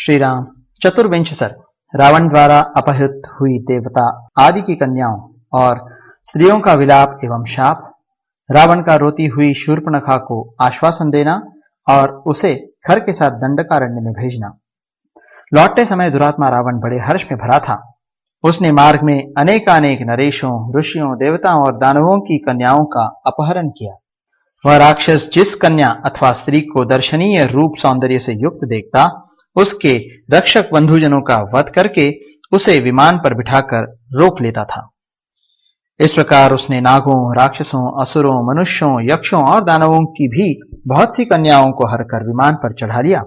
श्री राम। चतुर्विंश सर्ग। रावण द्वारा अपहृत हुई देवता आदि की कन्याओं और स्त्रियों का विलाप एवं शाप, रावण का रोती हुई शूर्पणखा को आश्वासन देना और उसे खर के साथ दंडकारण्य में भेजना। लौटते समय दुरात्मा रावण बड़े हर्ष में भरा था। उसने मार्ग में अनेकानेक नरेशों, ऋषियों, देवताओं और दानवों की कन्याओं का अपहरण किया। वह राक्षस जिस कन्या अथवा स्त्री को दर्शनीय रूप सौंदर्य से युक्त देखता, उसके रक्षक बंधुजनों का वध करके उसे विमान पर बिठाकर रोक लेता था। इस प्रकार उसने नागों, राक्षसों, असुरों, मनुष्यों, यक्षों और दानवों की भी बहुत सी कन्याओं को हरकर विमान पर चढ़ा लिया।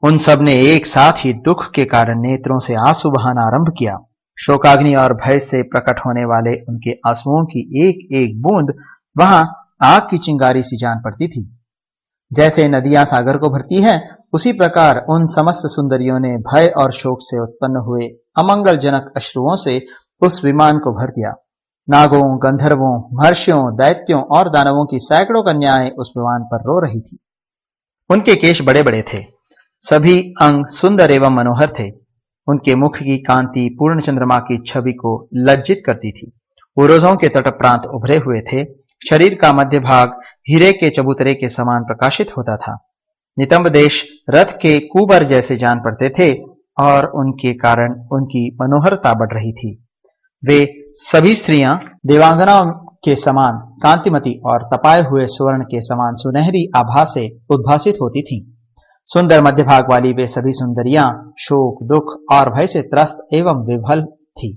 उन सब ने एक साथ ही दुख के कारण नेत्रों से आंसू बहाना आरंभ किया। शोकाग्नि और भय से प्रकट होने वाले उनके आंसुओं की एक एक बूंद वहां आग की चिंगारी सी जान पड़ती थी। जैसे नदियां सागर को भरती हैं, उसी प्रकार उन समस्त सुंदरियों ने भय और शोक से उत्पन्न हुए अमंगलजनक अश्रुओं से उस विमान को भर दिया। नागों, गंधर्वों, महर्षियों, दैत्यों और दानवों की सैकड़ों कन्याएं उस विमान पर रो रही थी। उनके केश बड़े बड़े थे, सभी अंग सुंदर एवं मनोहर थे। उनके मुख की कांति पूर्ण चंद्रमा की छवि को लज्जित करती थी। उरोजों के तट प्रांत उभरे हुए थे। शरीर का मध्य भाग हीरे के चबूतरे के समान प्रकाशित होता था। नितंब देश रथ के कुबर जैसे जान पड़ते थे और उनके कारण उनकी मनोहरता बढ़ रही थी। वे सभी स्त्रियां देवांगनाओं के समान कांतिमती और तपाए हुए स्वर्ण के समान सुनहरी आभा से उद्भासित होती थीं। सुंदर मध्य भाग वाली वे सभी सुंदरियां शोक, दुख और भय से त्रस्त एवं विभल थी।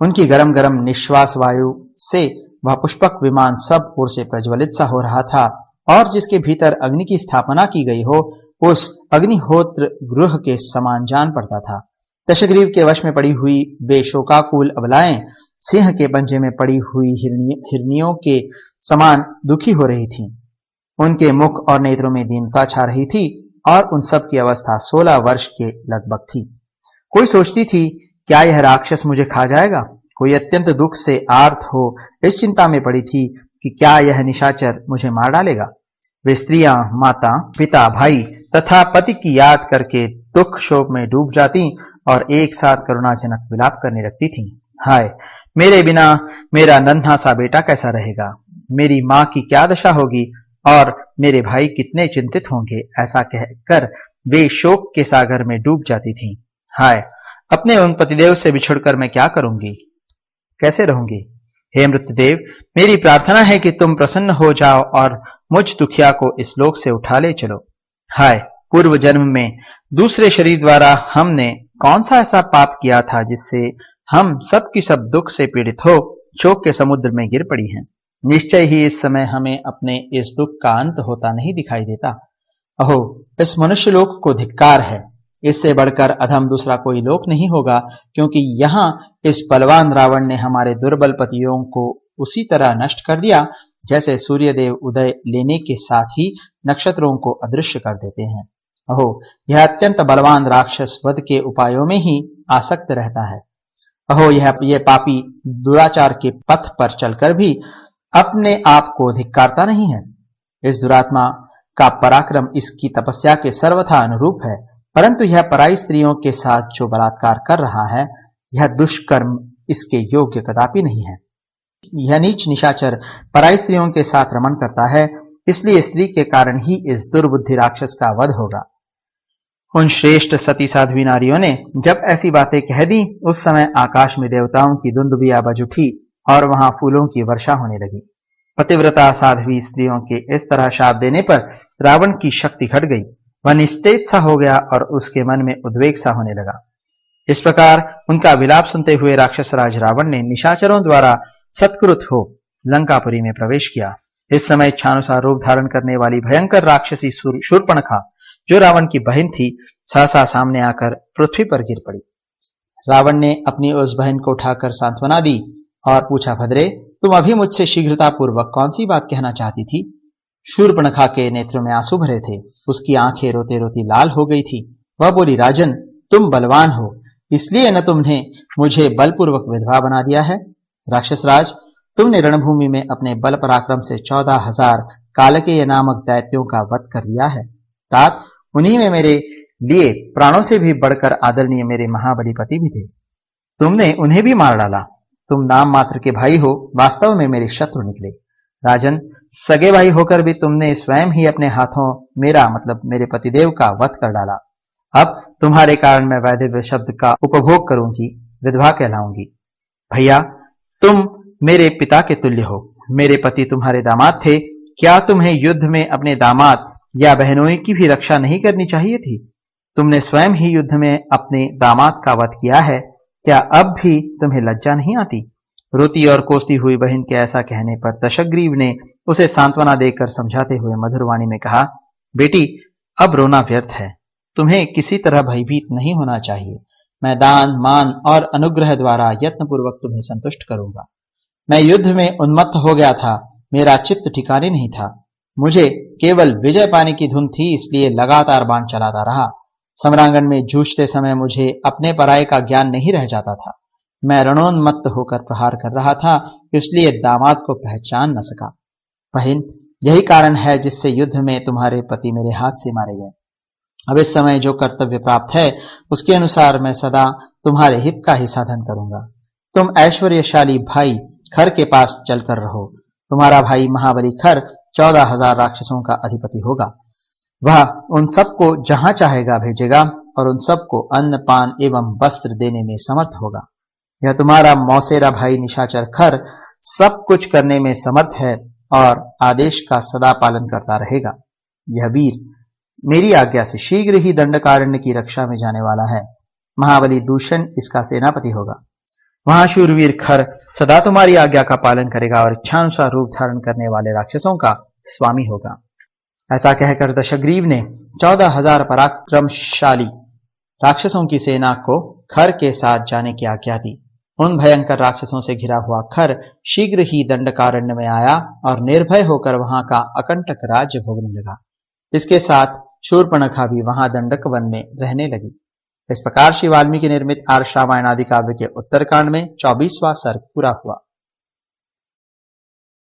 उनकी गरम गरम निश्वास वायु से वह पुष्पक विमान सब ओर से प्रज्वलित सा हो रहा था और जिसके भीतर अग्नि की स्थापना की गई हो, उस अग्निहोत्र गृह के समान जान पड़ता था। दशग्रीव के वश में पड़ी हुई वे शोकाकुल अबलाएं सिंह के पंजे में पड़ी हुई हिरनियों के समान दुखी हो रही थीं। उनके मुख और नेत्रों में दीनता छा रही थी और उन सब की अवस्था 16 वर्ष के लगभग थी। कोई सोचती थी, क्या यह राक्षस मुझे खा जाएगा? कोई अत्यंत दुख से आर्त हो इस चिंता में पड़ी थी कि क्या यह निशाचर मुझे मार डालेगा। वे स्त्रियां माता, पिता, भाई तथा पति की याद करके दुख शोक में डूब जाती और एक साथ करुणाजनक विलाप करने लगती थीं। हाय, मेरे बिना मेरा नन्हा सा बेटा कैसा रहेगा? मेरी माँ की क्या दशा होगी और मेरे भाई कितने चिंतित होंगे? ऐसा कहकर वे शोक के सागर में डूब जाती थीं। हाय, अपने उन पतिदेव से बिछुड़कर मैं क्या करूंगी, कैसे रहूंगी? हे मृत्युदेव, मेरी प्रार्थना है कि तुम प्रसन्न हो जाओ और मुझ दुखिया को इस लोक से उठा ले चलो। हाय, पूर्व जन्म में दूसरे शरीर द्वारा हमने कौन सा ऐसा पाप किया था जिससे हम सब की सब दुख से पीड़ित हो शोक के समुद्र में गिर पड़ी हैं। निश्चय ही इस समय हमें अपने इस दुख का अंत होता नहीं दिखाई देता। अहो, इस मनुष्य लोक को धिक्कार है। इससे बढ़कर अधम दूसरा कोई लोक नहीं होगा, क्योंकि यहाँ इस बलवान रावण ने हमारे दुर्बल पतियों को उसी तरह नष्ट कर दिया जैसे सूर्यदेव उदय लेने के साथ ही नक्षत्रों को अदृश्य कर देते हैं। अहो, यह अत्यंत बलवान राक्षस वध के उपायों में ही आसक्त रहता है। अहो, यह पापी दुराचार के पथ पर चलकर भी अपने आप को धिक्कारता नहीं है। इस दुरात्मा का पराक्रम इसकी तपस्या के सर्वथा अनुरूप है, परंतु यह पराई स्त्रियों के साथ जो बलात्कार कर रहा है, यह दुष्कर्म इसके योग्य कदापि नहीं है। यह नीच निशाचर पराई स्त्रियों के साथ रमण करता है, इसलिए स्त्री के कारण ही इस दुर्बुद्धि राक्षस का वध होगा। उन श्रेष्ठ सती साध्वी नारियों ने जब ऐसी बातें कह दी, उस समय आकाश में देवताओं की दुंदुभिया बज उठी और वहां फूलों की वर्षा होने लगी। पतिव्रता साध्वी स्त्रियों के इस तरह शाप देने पर रावण की शक्ति घट गई। वह निस्तेज सा हो गया और उसके मन में उद्वेग सा होने लगा। इस प्रकार उनका विलाप सुनते हुए राक्षस राज रावण ने निशाचरों द्वारा सत्कृत हो लंकापुरी में प्रवेश किया। इस समय इच्छानुसार रूप धारण करने वाली भयंकर राक्षसी शूर्पणखा, जो रावण की बहन थी, सहसा सामने आकर पृथ्वी पर गिर पड़ी। रावण ने अपनी उस बहन को उठाकर सांत्वना दी और पूछा, भद्रे, तुम अभी मुझसे शीघ्रतापूर्वक कौन सी बात कहना चाहती थी? शूर्पणखा के नेत्रों में आंसू भरे थे। उसकी आंखें रोते रोती लाल हो गई थी। वह बोली, राजन, तुम बलवान हो, इसलिए न तुमने मुझे बलपूर्वक विधवा बना दिया है। राक्षस राज, तुमने रणभूमि में अपने बल पराक्रम से 14,000 कालकेय नामक दैत्यों का वध कर दिया है। तात, उन्हीं में मेरे लिए प्राणों से भी बढ़कर आदरणीय मेरे महाबली पति भी थे। तुमने उन्हें भी मार डाला। तुम नाम मात्र के भाई हो, वास्तव में मेरे शत्रु निकले। राजन, सगे भाई होकर भी तुमने स्वयं ही अपने हाथों मेरा मतलब मेरे पतिदेव का वध कर डाला। अब तुम्हारे कारण मैं वैधव्य शब्द का उपभोग करूंगी, विधवा कहलाऊंगी। भैया, तुम मेरे पिता के तुल्य हो। मेरे पति तुम्हारे दामाद थे। क्या तुम्हें युद्ध में अपने दामाद या बहनोई की भी रक्षा नहीं करनी चाहिए थी? तुमने स्वयं ही युद्ध में अपने दामाद का वध किया है। क्या अब भी तुम्हें लज्जा नहीं आती? रोती और कोसती हुई बहन के ऐसा कहने पर दशग्रीव ने उसे सांत्वना देकर समझाते हुए मधुर वाणी में कहा, बेटी, अब रोना व्यर्थ है। तुम्हें किसी तरह भयभीत नहीं होना चाहिए। मैं दान, मान और अनुग्रह द्वारा यत्नपूर्वक तुम्हें संतुष्ट करूंगा। मैं युद्ध में उन्मत्त हो गया था। मेरा चित्त ठिकाने नहीं था। मुझे केवल विजय पाने की धुन थी, इसलिए लगातार बाण चलाता रहा। समरांगण में जूझते समय मुझे अपने पराये का ज्ञान नहीं रह जाता था। मैं रणोन्मत्त होकर प्रहार कर रहा था, इसलिए दामाद को पहचान न सका। बहन, यही कारण है जिससे युद्ध में तुम्हारे पति मेरे हाथ से मारे गए। अब इस समय जो कर्तव्य प्राप्त है, उसके अनुसार मैं सदा तुम्हारे हित का ही साधन करूंगा। तुम ऐश्वर्यशाली भाई खर के पास चलकर रहो। तुम्हारा भाई महाबली खर 14,000 राक्षसों का अधिपति होगा। वह उन सबको जहां चाहेगा भेजेगा और उन सबको अन्न, पान एवं वस्त्र देने में समर्थ होगा। यह तुम्हारा मौसेरा भाई निशाचर खर सब कुछ करने में समर्थ है और आदेश का सदा पालन करता रहेगा। यह वीर मेरी आज्ञा से शीघ्र ही दंडकारण्य की रक्षा में जाने वाला है। महाबली दूषण इसका सेनापति होगा। वहां शूरवीर खर सदा तुम्हारी आज्ञा का पालन करेगा और इच्छानुसार रूप धारण करने वाले राक्षसों का स्वामी होगा। ऐसा कहकर दशग्रीव ने 14,000 पराक्रमशाली राक्षसों की सेना को खर के साथ जाने की आज्ञा दी। उन भयंकर राक्षसों से घिरा हुआ खर शीघ्र ही दंडकारण्य में आया और निर्भय होकर वहां का अकंटक राज्य भोगने लगा। इसके साथ शूर्पणखा भी वहां दंडक वन में रहने लगी। इस प्रकार श्री वाल्मीकि निर्मित आर्ष रामायण आदि काव्य के उत्तरकांड में 24वां सर्ग पूरा हुआ।